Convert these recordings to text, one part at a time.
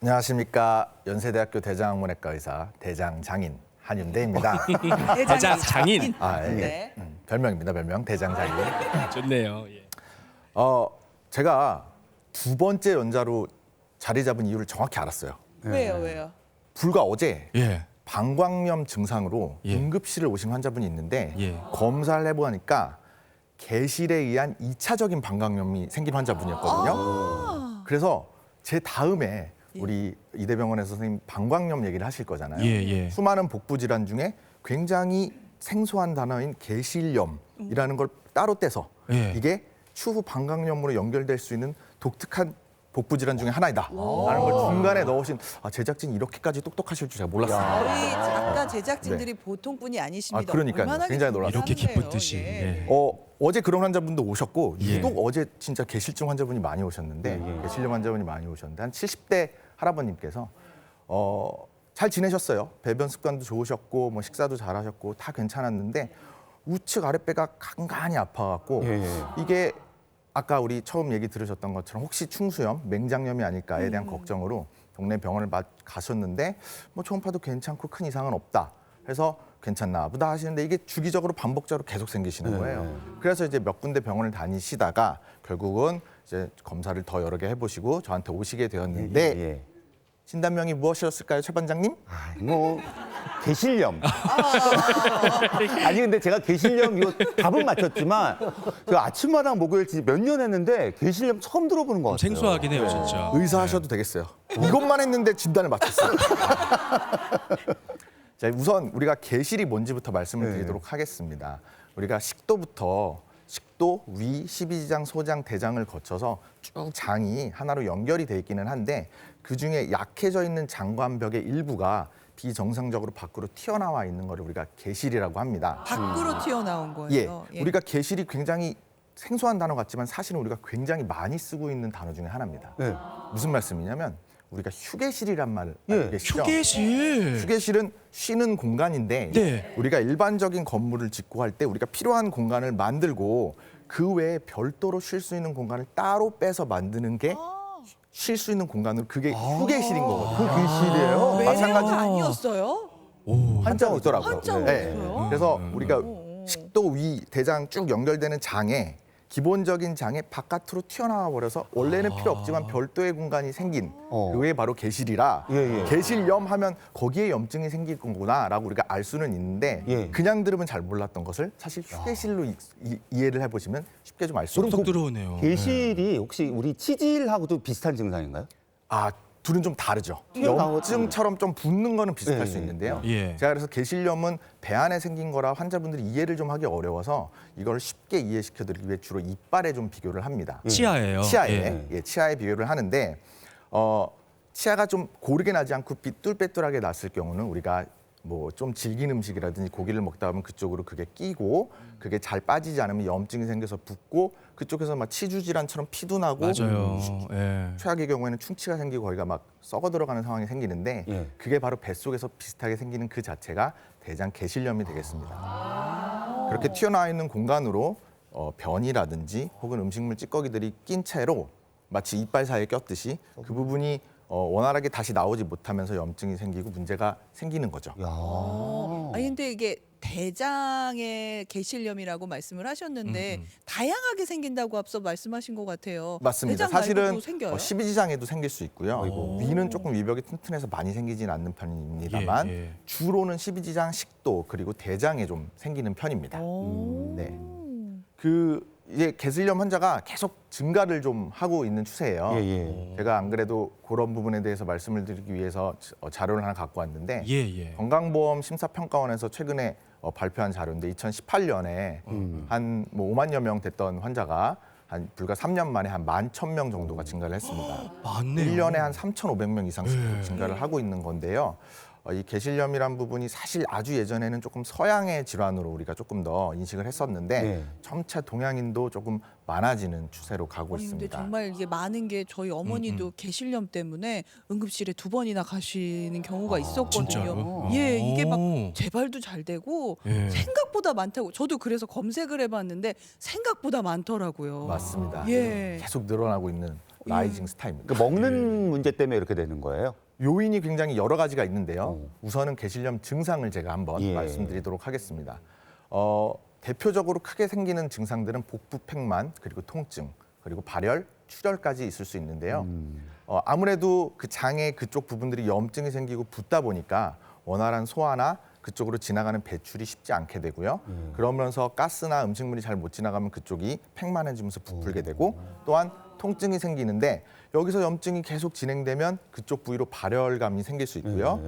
안녕하십니까. 연세대학교 대장학문외과 의사 대장장인 한윤대입니다. 대장장인. 아, 예. 네. 별명입니다. 별명 대장장인. 좋네요. 예. 제가 두 번째 연자로 자리 잡은 이유를 정확히 알았어요. 왜요? 불과 어제 예. 방광염 증상으로 예. 응급실을 오신 환자분이 있는데 예. 검사를 해보니까 개실에 의한 2차적인 방광염이 생긴 환자분이었거든요. 그래서 제 다음에 우리 이대병원에서 선생님 방광염 얘기를 하실 거잖아요. 예. 수많은 복부 질환 중에 굉장히 생소한 단어인 개실염이라는 걸 따로 떼서 예. 이게 추후 방광염으로 연결될 수 있는 독특한 복부 질환 중에 하나이다라는 걸 중간에 넣으신 제작진이 이렇게까지 똑똑하실 줄 제가 몰랐습니다. 저희 작가 제작진들이 보통 분이 아니십니다. 그러니까요. 얼마나 굉장히 놀랐어요. 이렇게 한데요. 기쁜 뜻이. 예. 예. 어제 그런 환자분도 오셨고 예. 유독 어제 진짜 개실증 환자분이 많이 오셨는데 개실염 환자분이 많이 오셨는데 한 70대 할아버님께서 잘 지내셨어요. 배변 습관도 좋으셨고 뭐 식사도 잘하셨고 다 괜찮았는데 우측 아랫배가 간간히 아파갖고 이게 아까 우리 처음 얘기 들으셨던 것처럼 혹시 충수염, 맹장염이 아닐까에 대한 걱정으로 동네 병원을 가셨는데 뭐 초음파도 괜찮고 큰 이상은 없다. 그래서 괜찮나 보다 하시는데 이게 주기적으로 반복적으로 계속 생기시는 거예요. 그래서 이제 몇 군데 병원을 다니시다가 결국은 이제 검사를 더 여러 개 해보시고 저한테 오시게 되었는데 진단명이 무엇이었을까요, 최 반장님? 뭐 개실염. 아니 근데 제가 개실염 이거 답은 맞췄지만 그 아침마당 목요일 몇 년 했는데 개실염 처음 들어보는 것 같아요. 생소하긴 해요, 진짜. 의사 하셔도 되겠어요. 이것만 했는데 진단을 맞췄어요. 자, 우선 우리가 개실이 뭔지부터 말씀을 드리도록 하겠습니다. 우리가 식도, 위, 십이지장, 소장, 대장을 거쳐서 쭉 장이 하나로 연결이 돼 있기는 한데 그중에 약해져 있는 장관벽의 일부가 비정상적으로 밖으로 튀어나와 있는 것을 우리가 개실이라고 합니다. 밖으로 튀어나온 예, 거예요. 우리가 개실이 굉장히 생소한 단어 같지만 사실은 우리가 굉장히 많이 쓰고 있는 단어 중에 하나입니다. 네. 무슨 말씀이냐면 우리가 휴게실이란 말을 알고 계시죠? 휴게실. 휴게실은 쉬는 공간인데 네. 우리가 일반적인 건물을 짓고 할 때 우리가 필요한 공간을 만들고 그 외에 별도로 쉴 수 있는 공간을 따로 빼서 만드는 게 쉴 수 있는 공간으로 그게 휴게실인 거거든요. 그 개실이에요? 외래어가 마찬가지. 아니었어요? 한자가 있더라고요. 한자가 네. 있어요? 그래서 우리가 식도, 위, 대장 쭉 연결되는 장에 기본적인 장에 바깥으로 튀어나와 버려서 원래는 필요 없지만 별도의 공간이 생긴 그게 바로 개실이라 개실염 하면 거기에 염증이 생길 거구나라고 우리가 알 수는 있는데 그냥 들으면 잘 몰랐던 것을 사실 휴게실로 이해를 해보시면 쉽게 좀 알 수 있어요. 쏙 들어오네요. 개실이 혹시 우리 치질하고도 비슷한 증상인가요? 둘은 좀 다르죠. 튀어나오죠. 염증처럼 좀 붓는 거는 비슷할 수 네. 있는데요. 예. 제가 그래서 개실염은 배 안에 생긴 거라 환자분들이 이해를 좀 하기 어려워서 이걸 쉽게 이해시켜드리기 위해 주로 이빨에 좀 비교를 합니다. 치아예요. 치아에 예. 치아에 비교를 하는데 치아가 좀 고르게 나지 않고 삐뚤빼뚤하게 났을 경우는 우리가 뭐 좀 질긴 음식이라든지 고기를 먹다 보면 그쪽으로 그게 끼고 그게 잘 빠지지 않으면 염증이 생겨서 붓고 그쪽에서 막 치주 질환처럼 피도 나고 맞아요. 예. 최악의 경우에는 충치가 생기고 거기가 막 썩어 들어가는 상황이 생기는데 그게 바로 뱃속에서 비슷하게 생기는 그 자체가 대장 개실염이 되겠습니다. 그렇게 튀어나와 있는 공간으로 변이라든지 혹은 음식물 찌꺼기들이 낀 채로 마치 이빨 사이에 꼈듯이 그 부분이 원활하게 다시 나오지 못하면서 염증이 생기고 문제가 생기는 거죠. 아니 근데 이게 대장의 개실염이라고 말씀을 하셨는데 다양하게 생긴다고 앞서 말씀하신 것 같아요. 맞습니다. 대장 사실은 말고도 생겨요? 십이지장에도 생길 수 있고요. 위는 조금 위벽이 튼튼해서 많이 생기진 않는 편입니다만 예. 주로는 십이지장, 식도 그리고 대장에 좀 생기는 편입니다. 네. 이제 개실염 환자가 계속 증가를 좀 하고 있는 추세예요. 제가 안 그래도 그런 부분에 대해서 말씀을 드리기 위해서 자료를 하나 갖고 왔는데 예. 건강보험 심사평가원에서 최근에 발표한 자료인데 2018년에 한 뭐 5만여 명 됐던 환자가 한 불과 3년 만에 한 11,000명 정도가 증가를 했습니다. 맞네요. 1년에 한 3,500명 이상씩 증가를 하고 있는 건데요. 이 개실염이란 부분이 사실 아주 예전에는 조금 서양의 질환으로 우리가 조금 더 인식을 했었는데 점차 동양인도 조금 많아지는 추세로 가고 아니, 근데 있습니다. 정말 이게 많은 게 저희 어머니도 개실염 때문에 응급실에 2번이나 가시는 경우가 있었거든요. 진짜요? 예, 이게 막 오. 재발도 잘 되고 예. 생각보다 많다고. 저도 그래서 검색을 해봤는데 생각보다 많더라고요. 맞습니다. 예. 계속 늘어나고 있는 라이징 스타입니다. 그 먹는 문제 때문에 이렇게 되는 거예요? 요인이 굉장히 여러 가지가 있는데요. 우선은 게실염 증상을 제가 한번 예. 말씀드리도록 하겠습니다. 대표적으로 크게 생기는 증상들은 복부 팽만, 그리고 통증, 그리고 발열, 출혈까지 있을 수 있는데요. 아무래도 그 장의 그쪽 부분들이 염증이 생기고 붓다 보니까 원활한 소화나 그쪽으로 지나가는 배출이 쉽지 않게 되고요. 그러면서 가스나 음식물이 잘 못 지나가면 그쪽이 팽만해지면서 부풀게 되고, 또한 통증이 생기는데 여기서 염증이 계속 진행되면 그쪽 부위로 발열감이 생길 수 있고요.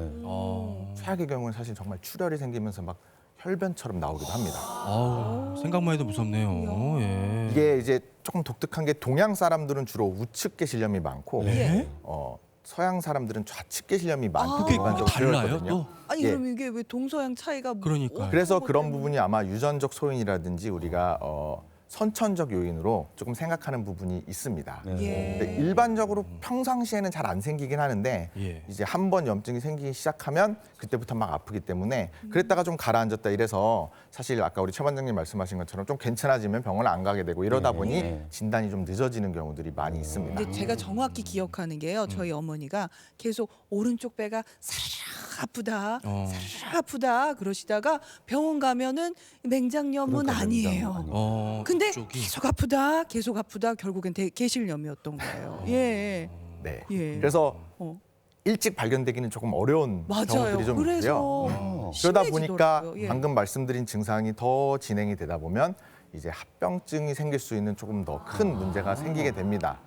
최악의 경우는 사실 정말 출혈이 생기면서 막 혈변처럼 나오기도 합니다. 아우, 생각만 해도 무섭네요. 예. 이게 이제 조금 독특한 게 동양 사람들은 주로 우측 게실염이 많고 네? 서양 사람들은 좌측 게실염이 많고 그게 일반적으로 달라요? 그렇거든요. 또? 아니 예. 그럼 이게 왜 동서양 차이가 그러니까요. 그래서 뭐 그런 때문에? 부분이 아마 유전적 소인이라든지 우리가 선천적 요인으로 조금 생각하는 부분이 있습니다. 예. 근데 일반적으로 평상시에는 잘 안 생기긴 하는데 예. 이제 한 번 염증이 생기기 시작하면 그때부터 막 아프기 때문에 그랬다가 좀 가라앉았다 이래서 사실 아까 우리 최 반장님 말씀하신 것처럼 좀 괜찮아지면 병원을 안 가게 되고 이러다 보니 진단이 좀 늦어지는 경우들이 많이 있습니다. 근데 제가 정확히 기억하는 게요. 저희 어머니가 계속 오른쪽 배가 사르르 아프다, 사르르 아프다 그러시다가 병원 가면은 맹장염은 아니에요. 근데 그쪽이. 계속 아프다 결국엔 게실염이었던 거예요. 예. 네. 예. 그래서 어. 일찍 발견되기는 조금 어려운 맞아요. 경우들이 좀 그래서 있는데요. 그러다 보니까 심해지더라고요. 예. 방금 말씀드린 증상이 더 진행이 되다 보면 이제 합병증이 생길 수 있는 조금 더 큰 문제가 생기게 됩니다.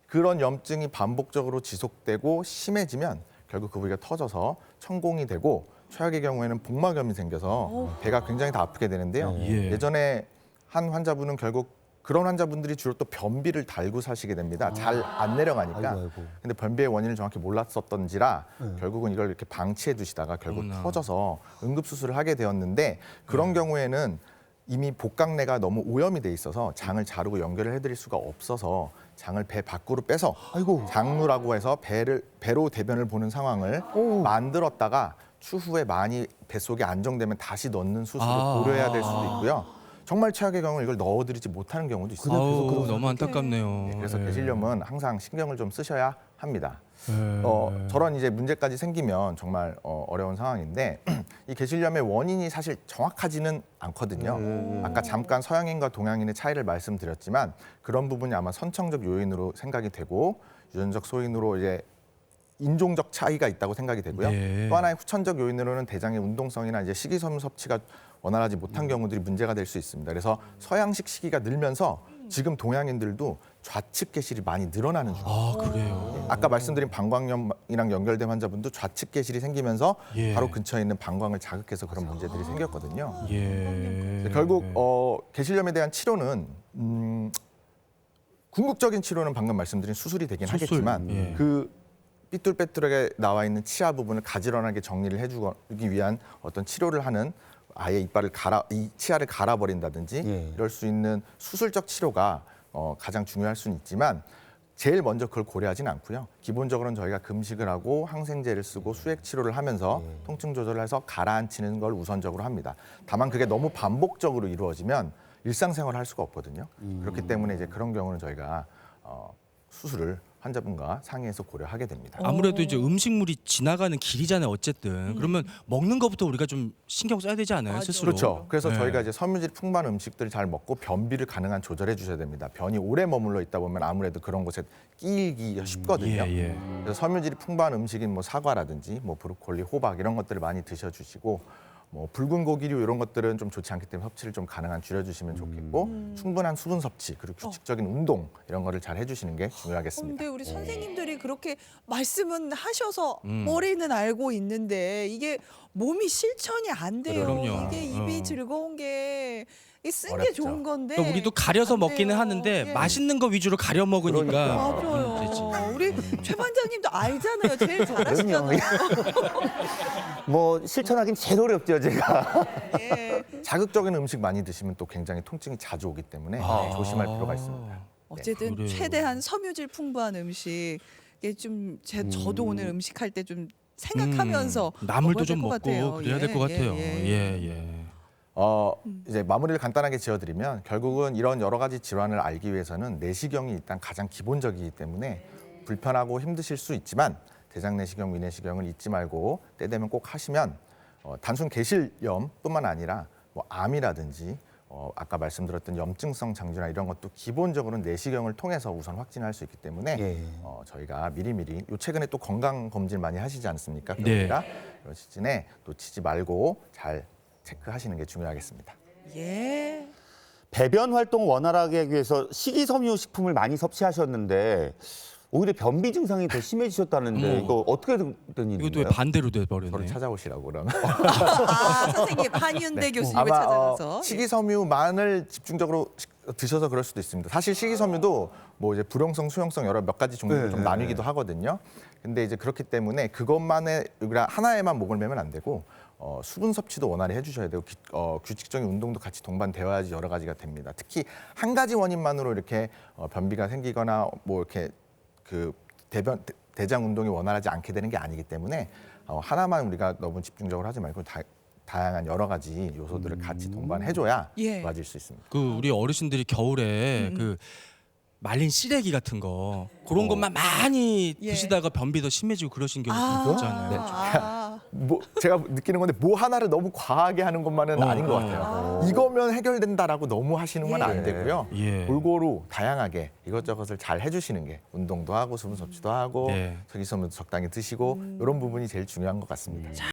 그런 염증이 반복적으로 지속되고 심해지면 결국 그 부위가 터져서 천공이 되고 최악의 경우에는 복막염이 생겨서 배가 굉장히 다 아프게 되는데요. 예. 예전에 한 환자분은 결국 그런 환자분들이 주로 또 변비를 달고 사시게 됩니다. 잘 안 내려가니까. 아이고, 아이고. 근데 변비의 원인을 정확히 몰랐었던지라 결국은 이걸 이렇게 방치해 두시다가 결국 어머나. 터져서 응급수술을 하게 되었는데 그런 경우에는 이미 복강내가 너무 오염이 돼 있어서 장을 자르고 연결을 해드릴 수가 없어서 장을 배 밖으로 빼서 장루라고 해서 배로 대변을 보는 상황을 만들었다가 추후에 많이 뱃속에 안정되면 다시 넣는 수술을 고려해야 될 수도 있고요. 정말 최악의 경우 이걸 넣어드리지 못하는 경우도 있습니다. 아우, 너무 안타깝네요. 그래서 예. 게실염은 항상 신경을 좀 쓰셔야 합니다. 예. 저런 이제 문제까지 생기면 정말 어려운 상황인데 이 게실염의 원인이 사실 정확하지는 않거든요. 아까 잠깐 서양인과 동양인의 차이를 말씀드렸지만 그런 부분이 아마 선천적 요인으로 생각이 되고 유전적 소인으로 이제 인종적 차이가 있다고 생각이 되고요. 네. 또 하나의 후천적 요인으로는 대장의 운동성이나 이제 식이섬유 섭취가 원활하지 못한 경우들이 문제가 될 수 있습니다. 그래서 서양식 식이가 늘면서 지금 동양인들도 좌측 게실이 많이 늘어나는 중입니다. 아, 그래요. 아까 말씀드린 방광염이랑 연결된 환자분도 좌측 게실이 생기면서 예. 바로 근처에 있는 방광을 자극해서 그런 문제들이 생겼거든요. 예. 결국 게실염에 대한 치료는 궁극적인 치료는 방금 말씀드린 수술이 되긴 수술. 하겠지만 예. 그 삐뚤빼뚤하게 나와 있는 치아 부분을 가지런하게 정리를 해주기 위한 어떤 치료를 하는 아예 이 치아를 갈아버린다든지 예. 이럴 수 있는 수술적 치료가 가장 중요할 수는 있지만 제일 먼저 그걸 고려하진 않고요. 기본적으로는 저희가 금식을 하고 항생제를 쓰고 수액 치료를 하면서 통증 조절을 해서 가라앉히는 걸 우선적으로 합니다. 다만 그게 너무 반복적으로 이루어지면 일상생활을 할 수가 없거든요. 그렇기 때문에 이제 그런 경우는 저희가 수술을 환자분과 상의해서 고려하게 됩니다. 아무래도 이제 음식물이 지나가는 길이잖아요. 어쨌든 그러면 먹는 것부터 우리가 좀 신경 써야 되지 않아요, 맞아. 스스로? 그렇죠. 그래서 네. 저희가 이제 섬유질 풍부한 음식들을 잘 먹고 변비를 가능한 조절해 주셔야 됩니다. 변이 오래 머물러 있다 보면 아무래도 그런 곳에 끼이기가 쉽거든요. 예, 예. 그래서 섬유질이 풍부한 음식인 뭐 사과라든지 뭐 브로콜리, 호박 이런 것들을 많이 드셔주시고 뭐 붉은 고기류 이런 것들은 좀 좋지 않기 때문에 섭취를 좀 가능한 줄여주시면 좋겠고 충분한 수분 섭취 그리고 규칙적인 운동 이런 거를 잘 해주시는 게 중요하겠습니다. 근데 우리 선생님들이 그렇게 말씀은 하셔서 머리는 알고 있는데 이게 몸이 실천이 안 돼요. 그럼요. 이게 입이 즐거운 게 쓴 게 어렵죠. 좋은 건데. 그러니까 우리도 가려서 안 먹기는 돼요. 하는데 예. 맛있는 거 위주로 가려 먹으니까 맞아요. 우리 최 반장님도 알잖아요. 제일 잘하시잖아요. 뭐 실천하긴 제일 어렵죠, 제가. 예. 자극적인 음식 많이 드시면 또 굉장히 통증이 자주 오기 때문에 조심할 필요가 있습니다. 어쨌든 그래요. 최대한 섬유질 풍부한 음식. 이게 좀 저도 오늘 음식할 때 좀 생각하면서 나물도 먹어야 좀 될것 먹고 같아요. 그래야 될 것 같아요. 예, 예. 이제 마무리를 간단하게 지어드리면 결국은 이런 여러 가지 질환을 알기 위해서는 내시경이 일단 가장 기본적이기 때문에 불편하고 힘드실 수 있지만 대장 내시경, 위내시경을 잊지 말고 때 되면 꼭 하시면 단순 개실염뿐만 아니라 뭐 암이라든지 아까 말씀드렸던 염증성 장주나 이런 것도 기본적으로는 내시경을 통해서 우선 확진할 수 있기 때문에 예. 저희가 미리미리 요 최근에 또 건강 검진 많이 하시지 않습니까? 네. 그러니까 이런 시즌에 놓치지 말고 잘 체크하시는 게 중요하겠습니다. 예. 배변 활동 원활하게 하기 위해서 식이섬유 식품을 많이 섭취하셨는데 오히려 변비 증상이 더 심해지셨다는데 이거 어떻게 된 이것도 왜 일인가요? 반대로 저를 돼버렸네. 찾아오시라고 그러면. 선생님 한윤대 교수님을 아마 찾아가서 식이섬유만을 집중적으로 드셔서 그럴 수도 있습니다. 사실 식이섬유도 뭐 이제 불용성, 수용성 여러 몇 가지 종류로 좀 나뉘기도 하거든요. 근데 이제 그렇기 때문에 그것만에 하나에만 목을 매면 안 되고 수분 섭취도 원활히 해주셔야 되고 규칙적인 운동도 같이 동반되어야지 여러 가지가 됩니다. 특히 한 가지 원인만으로 이렇게 변비가 생기거나 뭐 이렇게 그 대장 운동이 원활하지 않게 되는 게 아니기 때문에 하나만 우리가 너무 집중적으로 하지 말고 다양한 여러 가지 요소들을 같이 동반해줘야 예. 좋아질 수 있습니다. 그 우리 어르신들이 겨울에 그 말린 시래기 같은 거 그런 것만 많이 예. 드시다가 변비 더 심해지고 그러신 경우도 있잖아요. 뭐 제가 느끼는 건데 뭐 하나를 너무 과하게 하는 것만은 아닌 것 같아요. 이거면 해결된다라고 너무 하시는 건 안 되고요. 예. 골고루 다양하게 이것저것을 잘 해주시는 게 운동도 하고 수분 섭취도 하고 네. 식이섬유도 적당히 드시고 이런 부분이 제일 중요한 것 같습니다. 자,